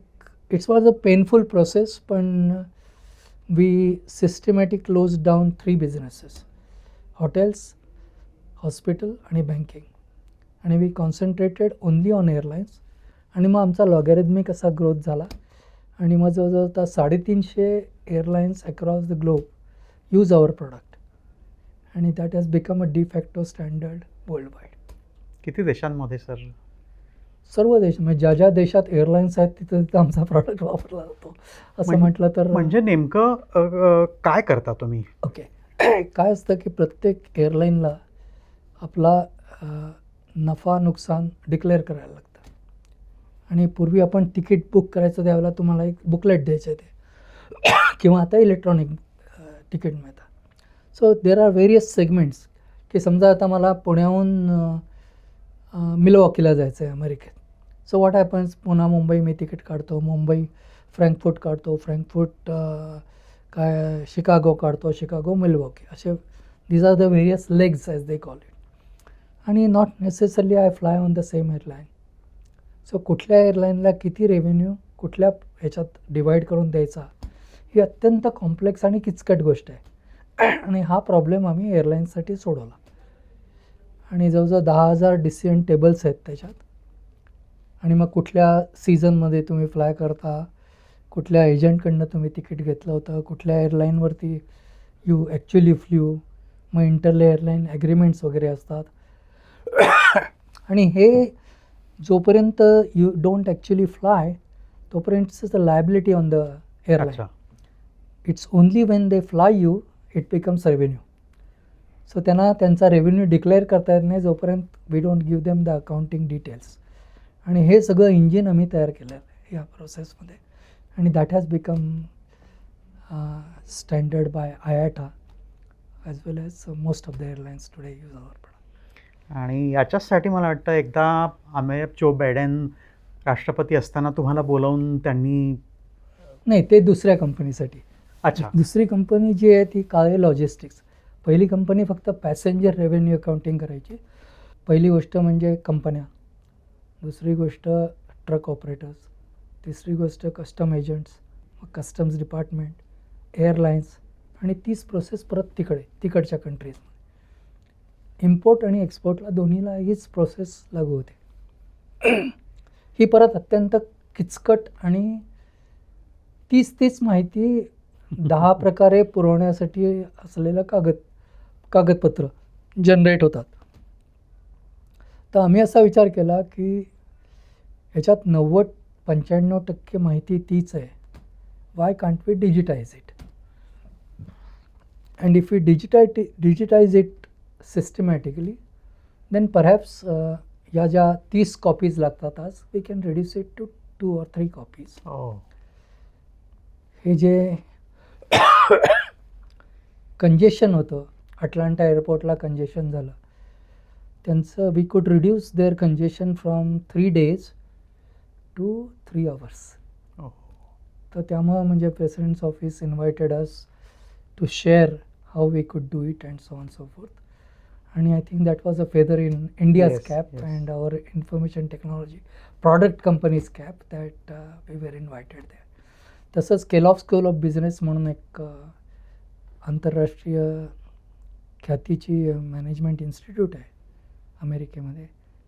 it's was a painful process. पण we systematic close down 3 businesses, hotels, hospital आणि बँकिंग. आणि we concentrated only on airlines. आणि मग आमचा लॉगॅरिथमिक असा ग्रोथ झाला. आणि मग जवळजवळ आता 350 airlines across the globe use our product. आणि that has become a de facto standard world wide. किती देशांमध्ये सर? सर्व देश, म्हणजे ज्या ज्या देशात एअरलाईन्स आहेत तिथं तिथं आमचा प्रॉडक्ट वापरला जातो असं म्हटलं तर. म्हणजे नेमकं काय करता तुम्ही? ओके. काय असतं की प्रत्येक एअरलाईनला आपला नफा नुकसान डिक्लेअर करायला लागतं. आणि पूर्वी आपण तिकीट बुक करायचं त्यावेळेला तुम्हाला एक बुकलेट द्यायचं ते किंवा आता इलेक्ट्रॉनिक तिकीट मिळतात. So there are various segments की समजा आता मला पुण्याहून मिल्वॉकीला जायचं आहे अमेरिकेत. सो व्हॉट हॅपन्स, पुन्हा मुंबई मी तिकीट काढतो, मुंबई फ्रँकफुर्ट काढतो, फ्रँकफुर्ट शिकागो काढतो, शिकागो मिल्वॉकी, असे these are the various legs as they call it. आणि not necessarily I fly on the same airline. So कुठल्या एअरलाईनला किती रेव्हेन्यू कुठल्या ह्याच्यात डिवाईड करून द्यायचा ही अत्यंत कॉम्प्लेक्स आणि किचकट गोष्ट आहे. आणि हा प्रॉब्लेम आम्ही एअरलाईन्ससाठी सोडवला. आणि जवळजवळ 10,000 डिसिजन टेबल्स आहेत त्याच्यात. आणि मग कुठल्या सीझनमध्ये तुम्ही फ्लाय करता, कुठल्या एजंटकडनं तुम्ही तिकीट घेतलं होतं, कुठल्या एअरलाईनवरती यू ॲक्च्युली फ्ल्यू, मग इंटरले एअरलाईन ॲग्रीमेंट्स वगैरे असतात. आणि हे जोपर्यंत यू डोंट ॲक्च्युली फ्लाय तोपर्यंत it's a liability on the airline. It's only when they fly you it becomes revenue. So त्यांना त्यांचा रेव्हेन्यू डिक्लेअर करता येत नाही जोपर्यंत we don't give them the accounting details. आणि हे सगळं इंजिन आम्ही तयार केलं आहे या प्रोसेसमध्ये. आणि that has become standard by IATA as well as most of the airlines today use our product. आणि याच्याचसाठी मला वाटतं एकदा जो बायडेन राष्ट्रपती असताना तुम्हाला बोलावून त्यांनी नाही, ते दुसऱ्या कंपनीसाठी. अच्छा दुसरी कंपनी जी आहे ती काळे लॉजिस्टिक्स. पहिली कंपनी फक्त पॅसेंजर रेव्हेन्यू अकाउंटिंग करायची. पहिली गोष्ट म्हणजे कंपन्या, दुसरी गोष्ट ट्रक ऑपरेटर्स, तिसरी गोष्ट कस्टम एजंट्स, मग कस्टम्स डिपार्टमेंट, एअरलाईन्स, आणि तीच प्रोसेस परत तिकडच्या कंट्रीजमध्ये. इम्पोर्ट आणि एक्सपोर्टला दोन्हीला हीच प्रोसेस लागू होते. ही परत अत्यंत किचकट आणि तीच माहिती 10 प्रकारे पुरवण्यासाठी असलेलं कागदपत्र जनरेट होतात. तर आम्ही असा विचार केला की ह्याच्यात 90-95% माहिती तीच आहे. Why can't we digitize it? And if we digitize it systematically, then perhaps या ज्या 30 कॉपीज लागतात आज, we can reduce it to 2 or 3 copies. हे जे कंजेशन होतं, अटलांटा एअरपोर्टला कंजेशन झालं, त्यांचं we could reduce their congestion from 3 days to 3 hours. तर त्यामुळं म्हणजे president's office invited us to share how we could do it and so on so forth. आणि I think that was a feather in India's Yes, cap yes. And our information technology product companies cap that we were invited there. तसंच Kellogg school of business म्हणून एक आंतरराष्ट्रीय ख्यातीची management institute आहे अमेरिकेमध्ये.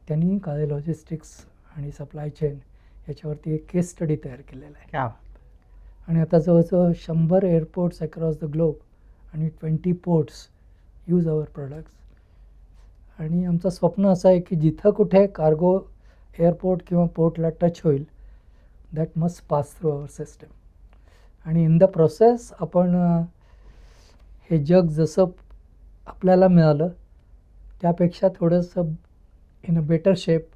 त्यांनी काळे logistics आणि सप्लाय चेन याच्यावरती एक केस स्टडी तयार केलेला आहे. क्या आणि आता जवळजवळ 100 एअरपोर्ट्स अक्रॉस द ग्लोब आणि 20 पोर्ट्स यूज आवर प्रोडक्ट्स. आणि आमचं स्वप्न असं आहे की जिथं कुठे कार्गो एअरपोर्ट किंवा पोर्टला टच होईल, that must pass through our system. आणि इन द प्रोसेस आपण हे जग जसं आपल्याला मिळालं त्यापेक्षा थोडंसं इन अ बेटर शेप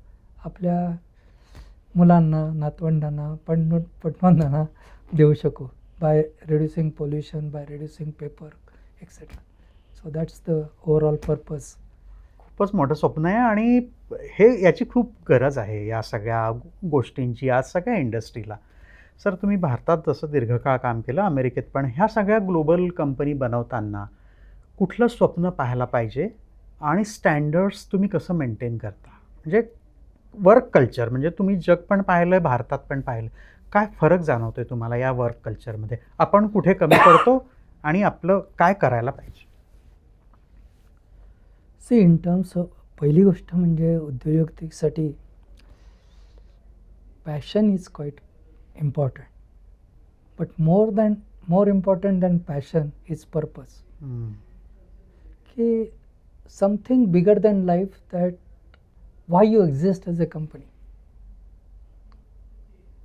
आपल्या मुलांना, नातवंडांना, पटवंदांना देऊ शकू, by reducing pollution, by reducing paper etcetera. So that's the overall purpose. खूपच मोठं स्वप्न आहे आणि याची खूप गरज आहे या सगळ्या गोष्टींची आज सगळ्या इंडस्ट्रीला. सर, तुम्ही भारतात जसं दीर्घकाळ काम केलं, अमेरिकेत पण, ह्या सगळ्या ग्लोबल कंपनी बनवताना कुठलं स्वप्न पाहायला पाहिजे आणि स्टँडर्ड्स तुम्ही कसं मेंटेन करता? म्हणजे वर्क कल्चर, म्हणजे तुम्ही जग पण पाहिलं, भारतात पण पाहिलं, काय फरक जाणवतोय तुम्हाला या वर्क कल्चरमध्ये? आपण कुठे कमी पडतो आणि आपलं काय करायला पाहिजे? सी, इन टर्म्स ऑफ, पहिली गोष्ट म्हणजे उद्योजकतेसाठी passion is quite important, but more important than passion is purpose. की something bigger than life, that why you exist as a company.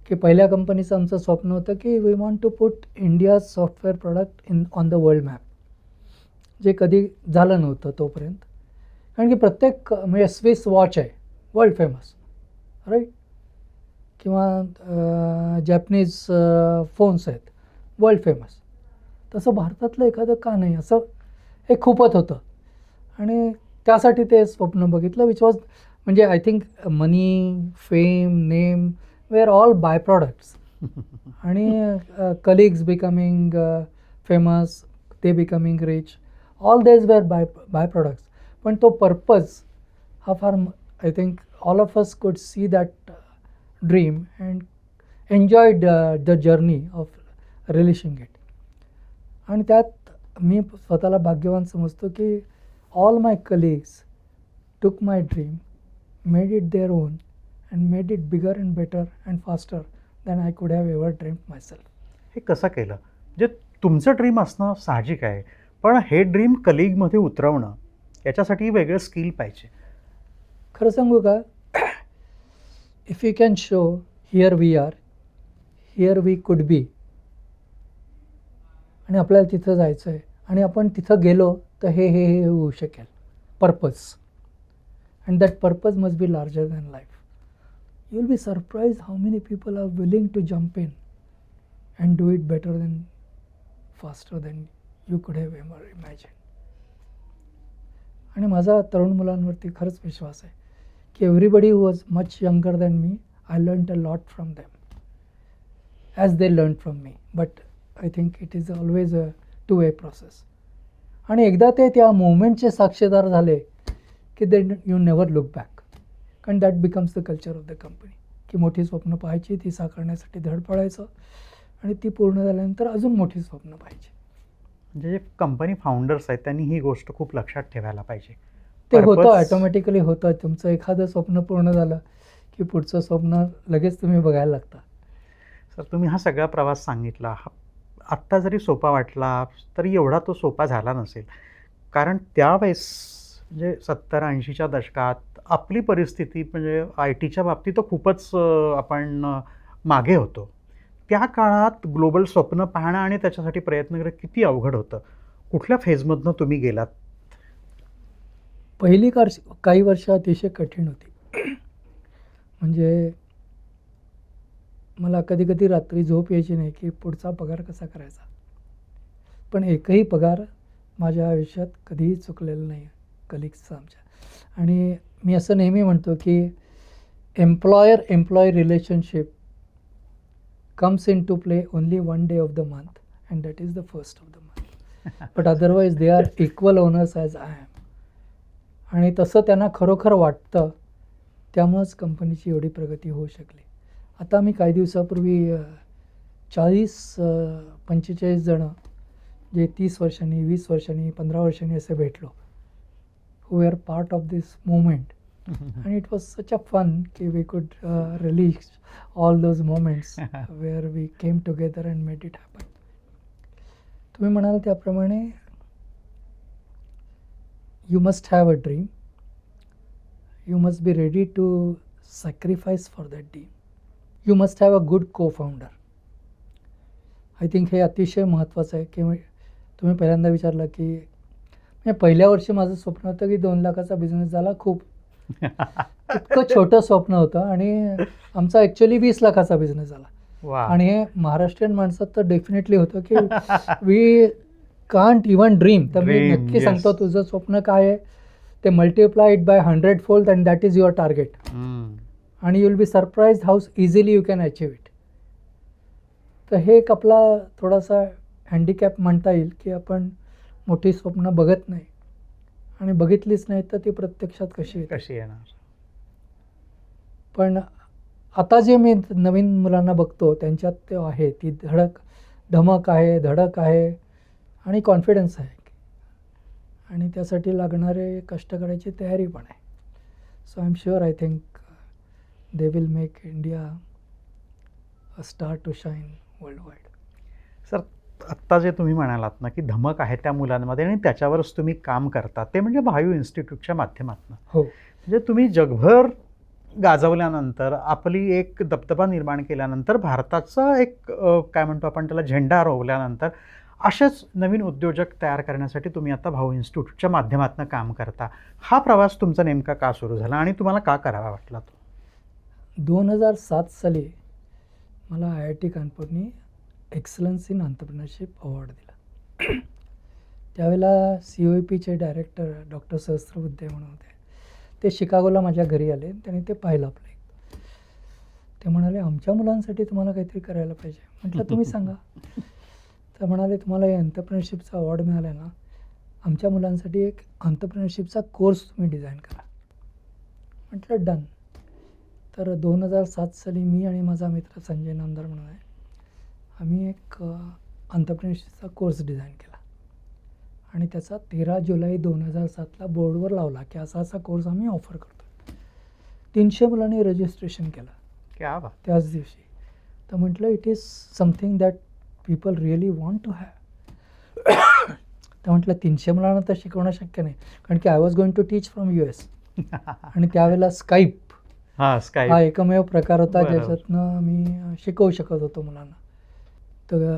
की पहिल्या कंपनीचं आमचं स्वप्न होतं की we want to put India's software product on the world map, जे कधी झालं नव्हतं तोपर्यंत. कारण की प्रत्येक म्हणजे स्विस वॉच आहे वर्ल्ड फेमस, राईट, किंवा जॅपनीज फोन्स आहेत वर्ल्ड फेमस. तसं भारतातलं एखादं का नाही, असं हे खूपच होतं. आणि त्यासाठी ते स्वप्न बघितलं, विच वॉज म्हणजे I think money, fame, name were all by products. आणि कलिग्स बिकमिंग फेमस, ते becoming rich, all these were by products. पण तो पर्पज हा फार, I think all of us could see that dream and enjoyed the journey of relishing it. आणि त्यात मी स्वतःला भाग्यवान समजतो की all my colleagues took my dream, made it their own and made it bigger and better and faster than I could have ever dreamed myself. हे कसं केलं? म्हणजे तुमचं ड्रीम असणं साहजिक आहे, पण हे ड्रीम कलिगमध्ये उतरवणं याच्यासाठी वेगळं स्किल पाहिजे. खरं सांगू का, if you can show here we are, here we could be, आणि आपल्याला तिथं जायचं आहे, आणि आपण तिथं गेलो तर हे होऊ शकेल purpose. And that purpose must be larger than life. You will be surprise how many people are willing to jump in and do it better than faster than you could have ever imagine. आणि माझा तरुण मुलांवरती खरंच विश्वास आहे की everybody who was much younger than me, I learned a lot from them as they learn from me. But I think it is always a two way process. आणि एकदा ते त्या मुवमेंटचे साक्षीदार झाले की दे यू नेवर लुक बॅक. कारण that becomes the culture of the company की मोठी स्वप्न पाहायची, ती साकारण्यासाठी धडपडायचं आणि ती पूर्ण झाल्यानंतर अजून मोठी स्वप्न पाहायची. म्हणजे जे कंपनी फाउंडर्स आहेत त्यांनी ही गोष्ट खूप लक्षात ठेवायला पाहिजे. ते होतं, Purpose- ऑटोमॅटिकली होतं. तुमचं एखादं स्वप्न पूर्ण झालं की पुढचं स्वप्न लगेच तुम्ही बघायला लागता. सर, तुम्ही हा सगळा प्रवास सांगितला, आत्ता जरी सोपा वाटला तरी एवढा तो सोपा झाला नसेल. कारण त्यावेळेस म्हणजे 70-80च्या दशकात आपली परिस्थिती म्हणजे आय टीच्या बाबतीत तर खूपच आपण मागे होतो. त्या काळात ग्लोबल स्वप्न पाहणं आणि त्याच्यासाठी प्रयत्न करणं किती अवघड होतं. कुठल्या फेजमधनं तुम्ही गेलात? पहिली काही वर्ष अतिशय कठीण होती. म्हणजे मला कधी कधी रात्री झोप यायची नाही की पुढचा पगार कसा करायचा. पण एकही पगार माझ्या आयुष्यात कधीही चुकलेला नाही कलिग्सचा आमच्या. आणि मी असं नेहमी म्हणतो की employer employee relationship comes into play only one day of the month and that is the first of the month. But otherwise they are equal owners as I am. आणि तसं त्यांना खरोखर वाटतं, त्यामुळंच कंपनीची एवढी प्रगती होऊ शकली. आता मी काही दिवसापूर्वी 40-45 जणं जे 30 वर्षांनी, 20 वर्षांनी, 15 वर्षांनी असे भेटलो, who were part of this movement. And it was such a fun कि we could release all those moments where we came together and made it happen. तुम्ही म्हणाल त्याप्रमाणे you must have a dream. You must be ready to sacrifice for that dream. You must have a good co-founder. I think हे अतिशय महत्त्वाचं आहे की तुम्ही पहिल्यांदा विचारलं की पहिल्या वर्षी माझं स्वप्न होतं की 2 लाखाचा बिझनेस झाला. खूप इतकं छोटं स्वप्न होतं आणि आमचा ॲक्च्युली 20 लाखाचा बिझनेस झाला. वा. आणि हे महाराष्ट्रीयन माणसात तर डेफिनेटली होतं की वी कांट इवन ड्रीम. तर मी Dream, नक्की yes. सांगतो तुझं स्वप्न काय आहे ते multiply it by 100 fold and that is your target. आणि you will be surprise how easily you can achieve it. तर हे एक आपला थोडासा हँडिकॅप म्हणता येईल की आपण मोठी स्वप्न बघत नाही आणि बघितलीच नाही तर ती प्रत्यक्षात कशी येणार. पण आता जे मी नवीन मुलांना बघतो त्यांच्यात ते आहे, ती धमक आहे, धडक आहे आणि कॉन्फिडन्स आहे आणि त्यासाठी लागणारे कष्ट करायची तयारी पण आहे. So I am sure I think they will make India a star to shine worldwide. Sir, आत्ता जे तुम्ही म्हणालात ना की धमक आहे त्या मुलांमध्ये आणि त्याच्यावरच तुम्ही काम करता, ते म्हणजे भायू इन्स्टिट्यूटच्या माध्यमातून. हो. म्हणजे तुम्ही जगभर गाजवल्यानंतर, आपली एक दबदबा निर्माण केल्यानंतर, भारताचा एक काय म्हणतो आपण त्याला झेंडा रोवल्यानंतर असेच नवीन उद्योजक तयार करण्यासाठी तुम्ही आता भाऊ इन्स्टिट्यूटच्या माध्यमातून काम करता. हा प्रवास तुमचा नेमका का सुरू झाला आणि तुम्हाला का करावा वाटला तो? 2007 साली मला IIT कानपूरनी एक्सलन्स इन एंटरप्रेन्योरशिप अवॉर्ड दिला. त्यावेळेला COEPचे डायरेक्टर डॉक्टर सहस्त्रबुद्धे म्हणून होते. ते शिकागोला माझ्या घरी आले, त्यांनी ते पाहिलं आपलं. ते म्हणाले आमच्या मुलांसाठी तुम्हाला काहीतरी करायला पाहिजे. म्हटलं तुम्ही सांगा. तर म्हणाले तुम्हाला हे एंटरप्रेन्योरशिपचा अवॉर्ड मिळाला ना, आमच्या मुलांसाठी एक एंटरप्रेन्योरशिपचा कोर्स तुम्ही डिझाईन करा. म्हटलं डन. तर 2007 साली मी आणि माझा मित्र संजय नामदार म्हणून आहे, आम्ही एक एंटरप्रेन्योरशिपचा कोर्स डिझाईन केला आणि त्याचा 13 जुलै 2007ला बोर्डवर लावला की असा असा कोर्स आम्ही ऑफर करतो. 300 मुलांनी रजिस्ट्रेशन केलं क्या बात. त्याच दिवशी. तर म्हटलं it is something that people really want to have. तर म्हटलं 300 मुलांना तर शिकवणं शक्य नाही, कारण की I was going to teach from US. आणि त्यावेळेला स्काईप हा एकमेव प्रकार होता ज्याच्यातनं मी शिकवू शकत होतो मुलांना. तर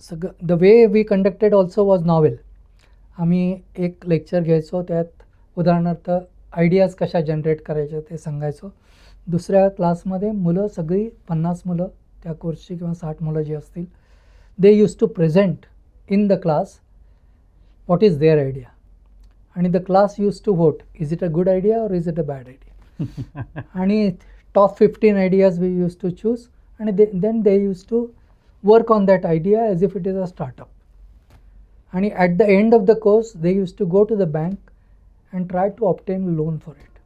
सगळं the way we conducted also was novel. आम्ही एक लेक्चर घ्यायचो, त्यात उदाहरणार्थ आयडियाज कशा जनरेट करायच्या ते सांगायचो. दुसऱ्या क्लासमध्ये मुलं सगळी 50 मुलं त्या कोर्सची किंवा 60 मुलं जी असतील, they use to present in the class what is their idea, आणि the class use to vote, is it a good idea or is it a bad idea. आणि top 15 ideas we use to choose, आणि then they use to work on that idea as if it is a startup. आणि at the end of the course they use to go to the bank and try to obtain loan for it.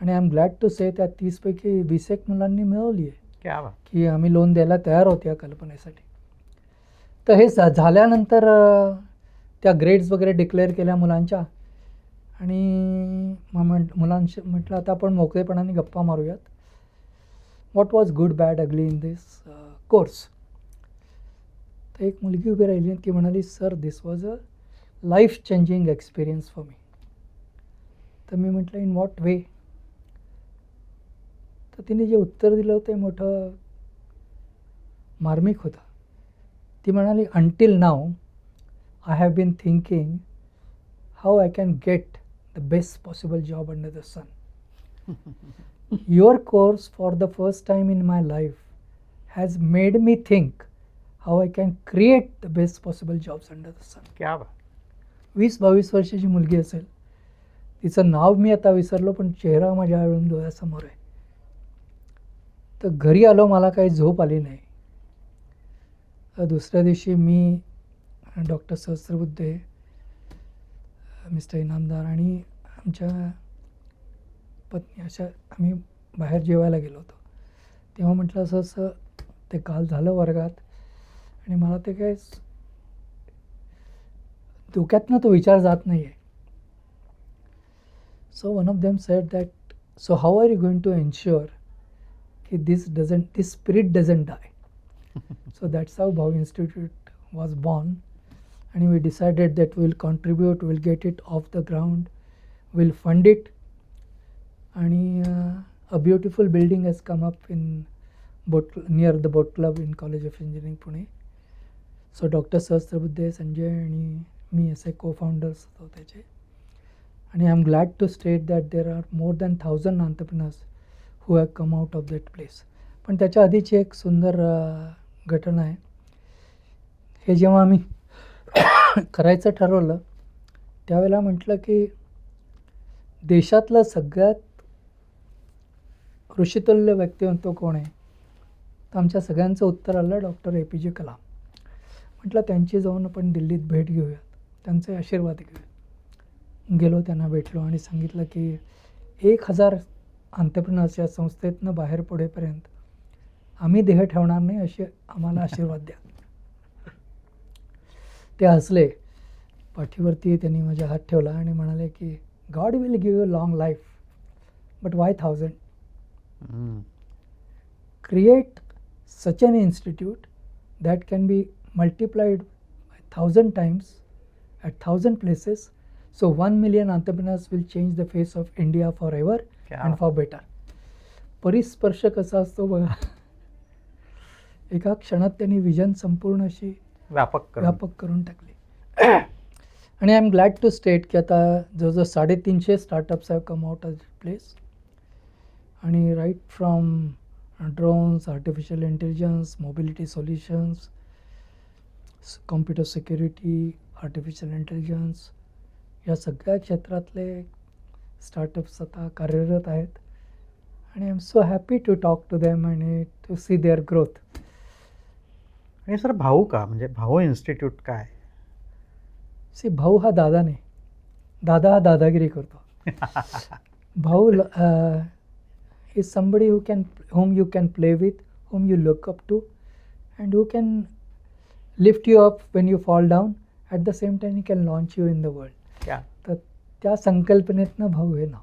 आणि I am glad to say त्या 30 पैकी 20 एक मुलांनी मिळवली आहे क्या बात. की आम्ही लोन द्यायला तयार आहोत या कल्पनेसाठी. तर हे झाल्यानंतर त्या ग्रेड्स वगैरे डिक्लेअर केल्या मुलांच्या, आणि मुलांशी म्हटलं आता आपण मोकळेपणाने गप्पा मारूयात. What was good bad ugly in this course. तर एक मुलगी उभी राहिली आणि ती म्हणाली, sir this was a life changing experience for me. तर मी म्हटलं इन व्हॉट वे. तर तिने जे उत्तर दिलं ते मोठं मार्मिक होतं. ती म्हणाली, until now I have been thinking how I can get the best possible job under the sun. Your course for the first time in my life has made me think how I can create the best possible jobs under the sun. क्या बात. 20-22 वर्षाची मुलगी असेल, तिचं नाव मी आता विसरलो पण चेहरा माझ्या अजून डोळ्यासमोर आहे. तर घरी आलो, मला काही झोप आली नाही. दुसऱ्या दिवशी मी डॉक्टर सहस्त्रबुद्धे, मिस्टर इनामदार आणि आमच्या पत्नी अशा आम्ही बाहेर जेवायला गेलो होतो. तेव्हा म्हटलं असं असं ते काल झालं वर्गात, आणि मला ते काय डोक्यातनं तो विचार जात नाही आहे. So one of them said that, so how are you going to ensure की this spirit doesn't die. So that's how Bhau institute was born, आणि we decided that will contribute, will get it off the ground, will fund it. आणि a beautiful building has come up in near the boat club in college of engineering Pune. So doctor Sahasrabuddhe, Sanjay आणि मी असे co founders होतो त्याचे. आणि I am glad to state that there are more than 1000 entrepreneurs who have come out of that place. पण त्याच्या आधीची एक सुंदर घटना आहे. हे जेव्हा आम्ही करायचं ठरवलं त्यावेळेला म्हटलं की देशातलं सगळ्यात ऋषितुल्य व्यक्तिमत्व कोण आहे. तर आमच्या सगळ्यांचं उत्तर आलं डॉक्टर APJ कलाम. म्हटलं त्यांची जाऊन आपण दिल्लीत भेट घेऊयात, त्यांचे आशीर्वाद घेऊयात. गेलो, त्यांना भेटलो आणि सांगितलं की 1000 entrepreneurs या संस्थेतनं बाहेर पडेपर्यंत आम्ही देह ठेवणार नाही, असे आम्हाला आशीर्वाद द्या. ते हसले. पाठीवरती त्यांनी माझा हात ठेवला आणि म्हणाले की God will give you long life, but why 1000? Create such an institute that can be multiplied by 1000 times at 1000 places, so 1 million entrepreneurs will change the face of India forever and for better. परिस्पर्श कसा असतो बघा. एका क्षणात त्यांनी vision संपूर्ण अशी व्यापक करून टाकली. आणि I am glad to state की आता जवळजवळ 350 startups have come out of this place. आणि right from drones, artificial intelligence, mobility solutions, computer security, artificial intelligence, या सगळ्या क्षेत्रातले स्टार्टअप्स आता कार्यरत आहेत. आणि I am so happy to talk to them आणि टू सी देअर ग्रोथ. आणि सर भाऊ का, म्हणजे भाऊ इन्स्टिट्यूट काय? सी, भाऊ हा दादा नाही, दादा हा दादागिरी करतो. भाऊ is somebody whom you can play with, whom you look up to, and who can lift you up when you fall down. At the same time, he can launch you in the world. तर त्या संकल्पनेतनं भाऊ हे नाव.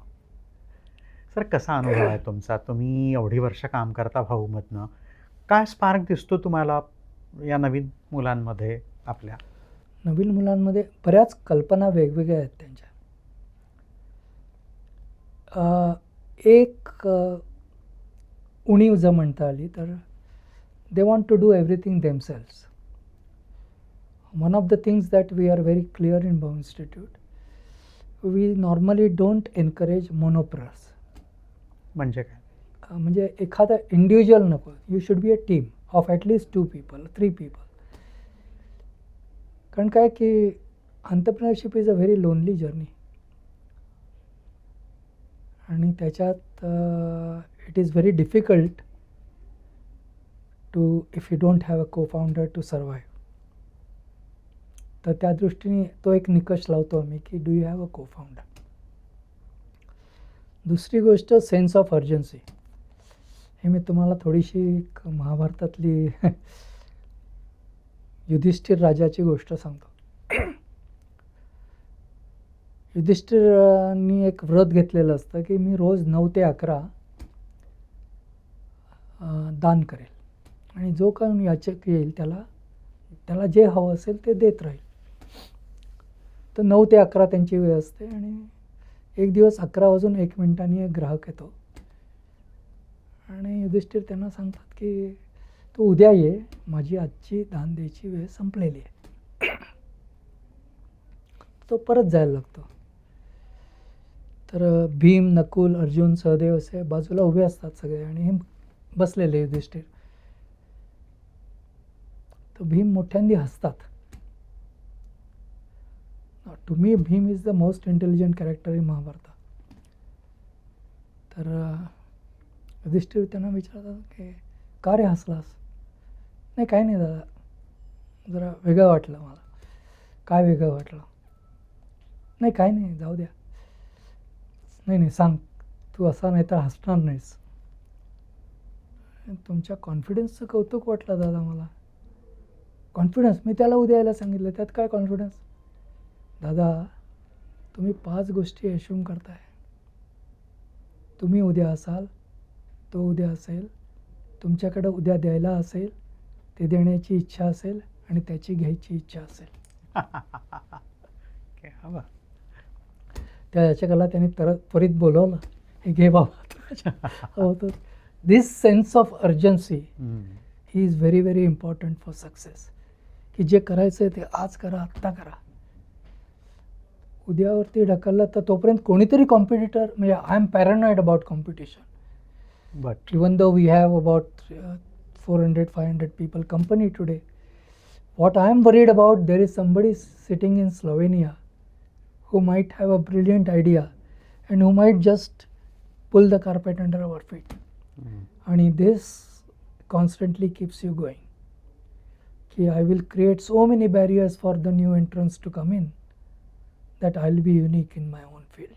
Sir कसा अनुभव आहे तुमचा? तुम्ही एवढी वर्ष काम करता भाऊमधनं, काय स्पार्क दिसतो तुम्हाला या नवीन मुलांमध्ये? आपल्या नवीन मुलांमध्ये बऱ्याच कल्पना वेगवेगळ्या आहेत त्यांच्या. एक उणीव जर म्हणता आली तर they want to do everything themselves. one of the things that we are very clear in Bhav Institute, we normally don't encourage monopreurs. म्हणजे काय? म्हणजे एखादा इंडिव्हिज्युअल नको, you should be a team of at least 2 people, 3 people. कारण काय की entrepreneurship is a very lonely journey, आणि त्याच्यात it is very difficult to, if you don't have a co founder to survive. तर त्या दृष्टीने तो एक निकष लावतो आम्ही की do you have a co founder. दुसरी गोष्ट सेन्स ऑफ अर्जन्सी. हे मी तुम्हाला थोडीशी एक महाभारतातली युधिष्ठिर राजाची गोष्ट सांगतो. युधिष्ठिरांनी एक व्रत घेतलेलं असतं की मी रोज 9 ते 11 दान करेल आणि जो कोणी याचक येईल त्याला जे हवं असेल ते देत राहील. तर 9 ते 11 त्यांची वेळ असते आणि एक दिवस 11:01 एक ग्राहक येतो आणि युधिष्ठिर त्यांना सांगतात की तू उद्या ये, माझी आजची दान द्यायची वेळ संपलेली आहे. तो परत जायला लागतो. तर भीम, नकुल, अर्जुन, सहदेव असे बाजूला उभे असतात सगळे आणि हे बसलेले युधिष्ठिर. तर भीम मोठ्यांदी हसतात. To me Bhim is the most intelligent character in Mahabharat. तर युधिष्ठिर त्यांना विचारतात की का रे हसलास? नाही काही नाही दादा, जरा वेगळं वाटलं मला. काय वेगळं वाटलं? नाही काही नाही, जाऊ द्या. नाही सांग, तू असा नाही तर हसणार नाहीस. तुमच्या कॉन्फिडन्सचं कौतुक वाटलं दादा मला. कॉन्फिडन्स? मी त्याला उद्या यायला सांगितलं, त्यात काय कॉन्फिडन्स? दादा तुम्ही 5 गोष्टी अश्यूम करताय. तुम्ही उद्या असाल, तो उद्या असेल, तुमच्याकडं उद्या द्यायला असेल, ते देण्याची इच्छा असेल आणि त्याची घ्यायची इच्छा असेल. त्या याचकाला त्यांनी त्वरित बोलवलं, हे घे बाबा. This sense of urgency he is very very important for success. की जे करायचं आहे ते आज करा, आत्ता करा. उद्यावरती ढकललं तर तोपर्यंत कोणीतरी कॉम्पिटिटर, म्हणजे I am paranoid about competition. But even though we have about 400-500 people company today, what I am worried about, there is somebody sitting in Slovenia who might have a brilliant idea and who might just pull the carpet under our feet. And this constantly keeps you going. Ki I will create so many barriers for the new entrants to come in that I'll be unique in my own field.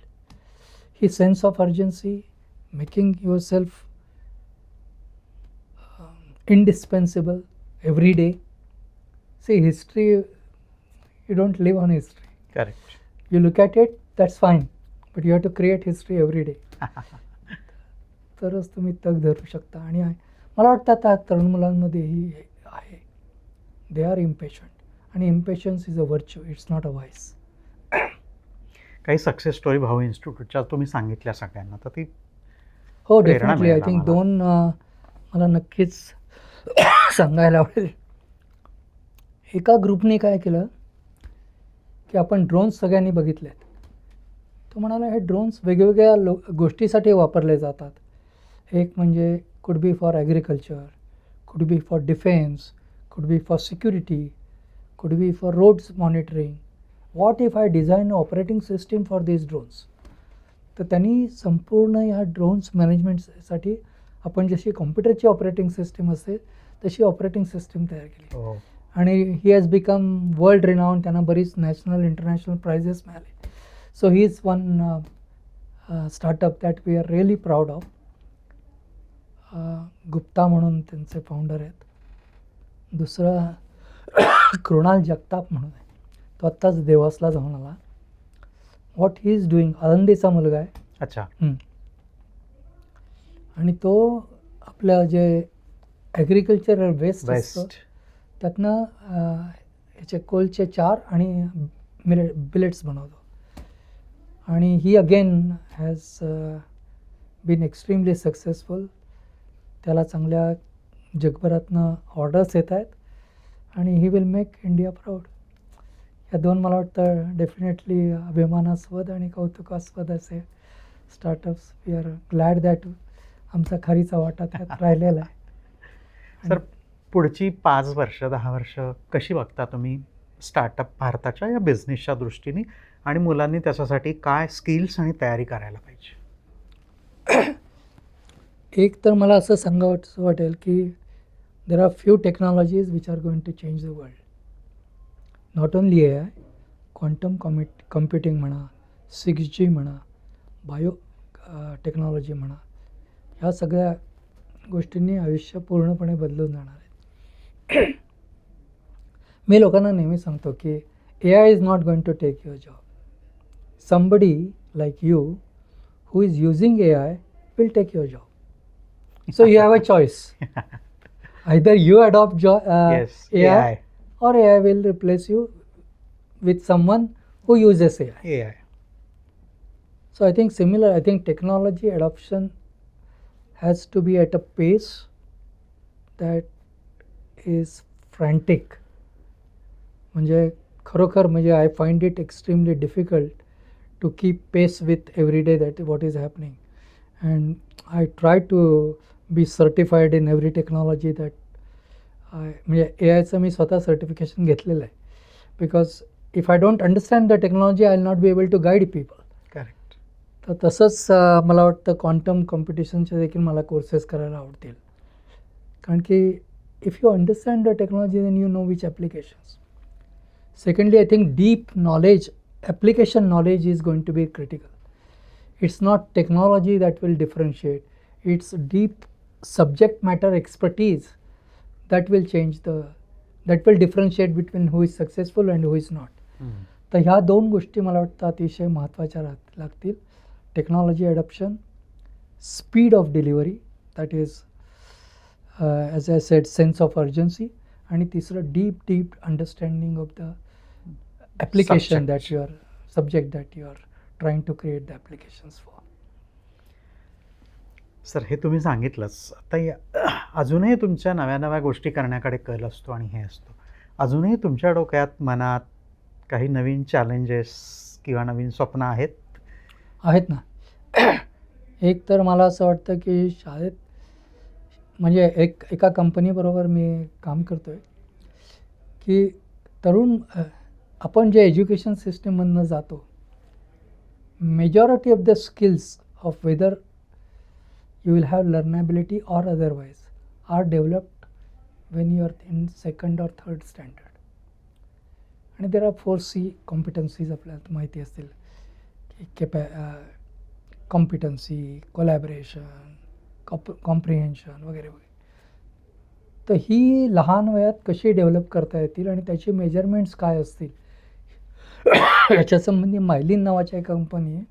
His sense of urgency, making yourself indispensable every day. See, history, you don't live on history. Correct. You look at it, that's fine, but you have to create history every day. तरच तुम्ही तग धरू शकता. आणि मला वाटतं आता तरुण मुलांमध्येही आहे. दे आर इम्पेशंट, आणि impatience is a virtue, it's not a vice. काही सक्सेस स्टोरी भाऊ इन्स्टिट्यूटच्या तुम्ही सांगितल्या सगळ्यांना, तर ती हो, प्रेरणा डेफिनेटली. आय मिळेल थिंक आम्हाला. 2 मला नक्कीच सांगायला आवडेल. एका ग्रुपने काय केलं की आपण ड्रोन्स सगळ्यांनी बघितलेत. तो म्हणाला हे ड्रोन्स वेगवेगळ्या गोष्टीसाठी वापरले जातात. एक म्हणजे कुड बी फॉर ॲग्रिकल्चर, कुड बी फॉर डिफेन्स, कुड be for security, could be for roads monitoring. What if I design operating system for this drones? तर त्यांनी संपूर्ण ह्या ड्रोन्स मॅनेजमेंटसाठी आपण जशी कॉम्प्युटरची ऑपरेटिंग सिस्टीम असेल तशी ऑपरेटिंग सिस्टीम तयार केली. आणि he has become world renowned. त्यांना बरीच नॅशनल इंटरनॅशनल प्राइजेस मिळाले. So he is one startup that we are really proud of. Gupta म्हणून त्यांचे फाउंडर आहेत. दुसरा कृणाल जगताप म्हणून आहे, तो आत्ताच देवासला जाऊन आला. व्हॉट ही इज डुईंग, आळंदीचा मुलगा आहे. अच्छा. आणि तो आपलं जे ॲग्रिकल्चरल वेस्ट असतं त्यातनं याचे कोलचे 4 आणि बिलेट्स बनवतो. आणि he again has been extremely successful. त्याला चांगल्या जगभरातनं ऑर्डर्स येत आहेत आणि he will make India proud. ह्या दोन मला वाटतं डेफिनेटली अभिमानास्पद आणि कौतुकास्पद असे startups. We are glad that आमचा खरीचा वाटा त्यात राहिलेला आहे. सर, पुढची 5 वर्ष 10 वर्ष कशी बघता तुम्ही स्टार्टअप भारताच्या या बिझनेसच्या दृष्टीने, आणि मुलांनी त्याच्यासाठी काय स्किल्स आणि तयारी करायला पाहिजे? एक तर मला असं सांगावंसं वाटेल की there are few technologies which are going to change the world. Not only A I, quantum computing म्हणा, 6G म्हणा, बायो टेक्नॉलॉजी म्हणा, ह्या सगळ्या गोष्टींनी आयुष्य पूर्णपणे बदलून जाणार आहे. मी लोकांना नेहमी सांगतो की A I is not going to take your job. Somebody like you who is using A I will take your job. So you have a choice. Either you adopt Yes, AI, or AI will replace you with someone who uses AI. AI. So I think similar, I think technology adoption has to be at a pace that is frantic. म्हणजे खरोखर म्हणजे I find it extremely difficult to keep pace with every day that what is happening. And I try to be certified in every technology that म्हणजे ए आयचं मी स्वतः certification घेतलेलं आहे. Because if I don't understand the technology I will not be able to guide people. Correct. तर तसंच मला वाटतं quantum कॉम्पिटिशनचे देखील मला कोर्सेस करायला आवडतील. कारण की if you understand the technology then you know which applications. Secondly I think deep knowledge, application knowledge is going to be critical. It's not technology that will differentiate. It's deep subject matter expertise that will that will differentiate between who is successful and who is not. तर ह्या दोन गोष्टी मला वाटतं अतिशय महत्त्वाच्या लागतील. Technology adoption, speed of delivery, that is as I said sense of urgency, आणि तिसरं deep understanding of the application that you are subject that you are trying to create the applications for. Sir, हे तुम्ही सांगितलंच. आता अजूनही तुमच्या नव्या गोष्टी करण्याकडे कल असतो आणि हे असतो. अजूनही तुमच्या डोक्यात मनात काही नवीन चॅलेंजेस किंवा नवीन स्वप्न आहेत ना. एक तर मला असं वाटतं की शाळेत म्हणजे एका कंपनीबरोबर मी काम करतो आहे की तरुण आपण जे एज्युकेशन सिस्टीममधनं जातो, majority of the skills of whether you will have learnability or otherwise are developed when you are in second or third standard. आणि there are 4C competencies आपल्याला माहिती असतील की कॉम्पिटन्सी, कोलॅबरेशन, कॉम्प्रिहेन्शन वगैरे वगैरे. तर ही लहान वयात कशी डेव्हलप करता येतील आणि त्याची मेजरमेंट्स काय असतील याच्या संबंधी मायलिन नावाची एक कंपनी आहे,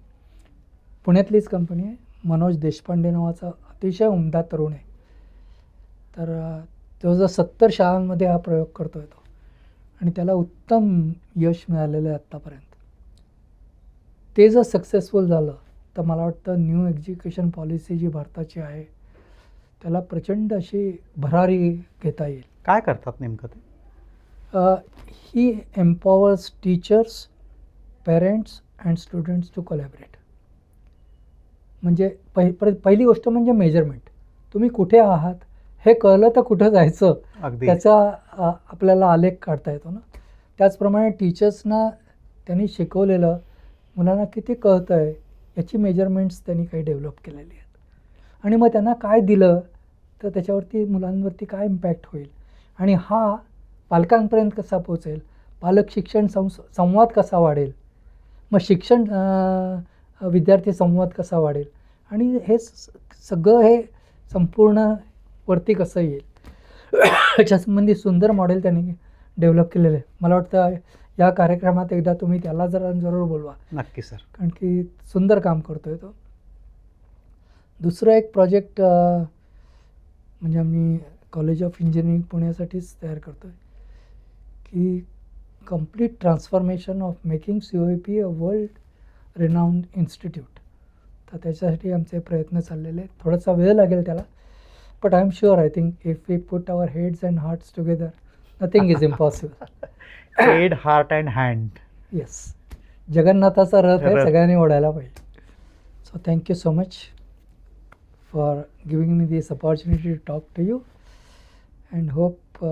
पुण्यातलीच कंपनी आहे. मनोज देशपांडे नावाचा अतिशय उमदा तरुण आहे. तर तो जर 70 शाळांमध्ये हा प्रयोग करतो आहे तो, आणि त्याला उत्तम यश मिळालेलं आहे आत्तापर्यंत. ते जर सक्सेसफुल झालं तर मला वाटतं न्यू एज्युकेशन पॉलिसी जी भारताची आहे त्याला प्रचंड अशी भरारी घेता येईल. काय करतात नेमकं ते? He empowers teachers, parents and students to collaborate. म्हणजे पहिली गोष्ट म्हणजे मेजरमेंट. तुम्ही कुठे आहात हे कळलं तर कुठं जायचं त्याचा आपल्याला आलेख काढता येतो ना. त्याचप्रमाणे टीचर्सना त्यांनी शिकवलेलं मुलांना किती कळतं आहे याची मेजरमेंट्स त्यांनी काही डेव्हलप केलेली आहेत. आणि मग त्यांना काय दिलं तर त्याच्यावरती मुलांवरती काय इम्पॅक्ट होईल आणि हा पालकांपर्यंत कसा पोचेल, पालक शिक्षण संवाद कसा वाढेल, मग शिक्षण विद्यार्थी संवाद कसा वाढेल, आणि हे सगळं हे संपूर्ण वरती कसं येईल याच्या संबंधी सुंदर मॉडेल त्यांनी डेव्हलप केलेलं आहे. मला वाटतं या कार्यक्रमात एकदा तुम्ही त्याला जरूर बोलवा. नक्की सर. कारण की सुंदर काम करतो आहे तो. दुसरं एक प्रोजेक्ट म्हणजे आम्ही कॉलेज ऑफ इंजिनिअरिंग पुण्यासाठीच तयार करतो आहे की complete transformation of making COEP a world renowned institute. तर त्याच्यासाठी आमचे प्रयत्न चाललेले आहेत. थोडासा वेळ लागेल त्याला, but I am sure I think if we put our heads and hearts together nothing is impossible. Head heart and hand. Yes, जगन्नाथाचा रथ आहे, रथ. सगळ्यांनी ओढायला पाहिजे. So thank you so much for giving me this opportunity to talk to you and hope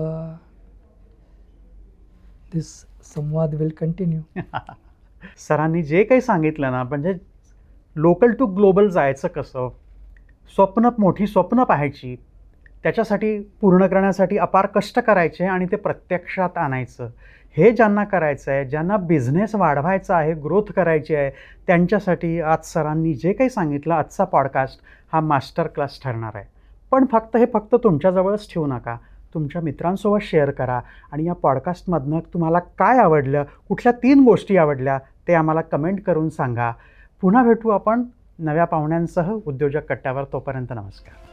this संवाद will continue. सरांनी जे काही सांगितलं ना, म्हणजे लोकल टू ग्लोबल जायचं कसं, मोठी स्वप्न पाहायची, त्याच्यासाठी पूर्ण करण्यासाठी अपार कष्ट करायचे आणि ते प्रत्यक्षात आणायचं, हे ज्यांना करायचं आहे, ज्यांना बिझनेस वाढवायचा आहे, ग्रोथ करायची आहे, त्यांच्यासाठी आज सरांनी जे काही सांगितलं, आजचा पॉडकास्ट हा मास्टर क्लास ठरणार आहे. पण फक्त तुमच्याजवळच ठेवू नका, तुमच्या मित्रांसोबत शेअर करा आणि या पॉडकास्टमधनं तुम्हाला काय आवडलं, कुठल्या 3 गोष्टी आवडल्या ते आम्हाला कमेंट करून सांगा. पुन्हा भेटू आपण नव्या पाहुण्यांसह उद्योजक कट्ट्यावर. तोपर्यंत नमस्कार.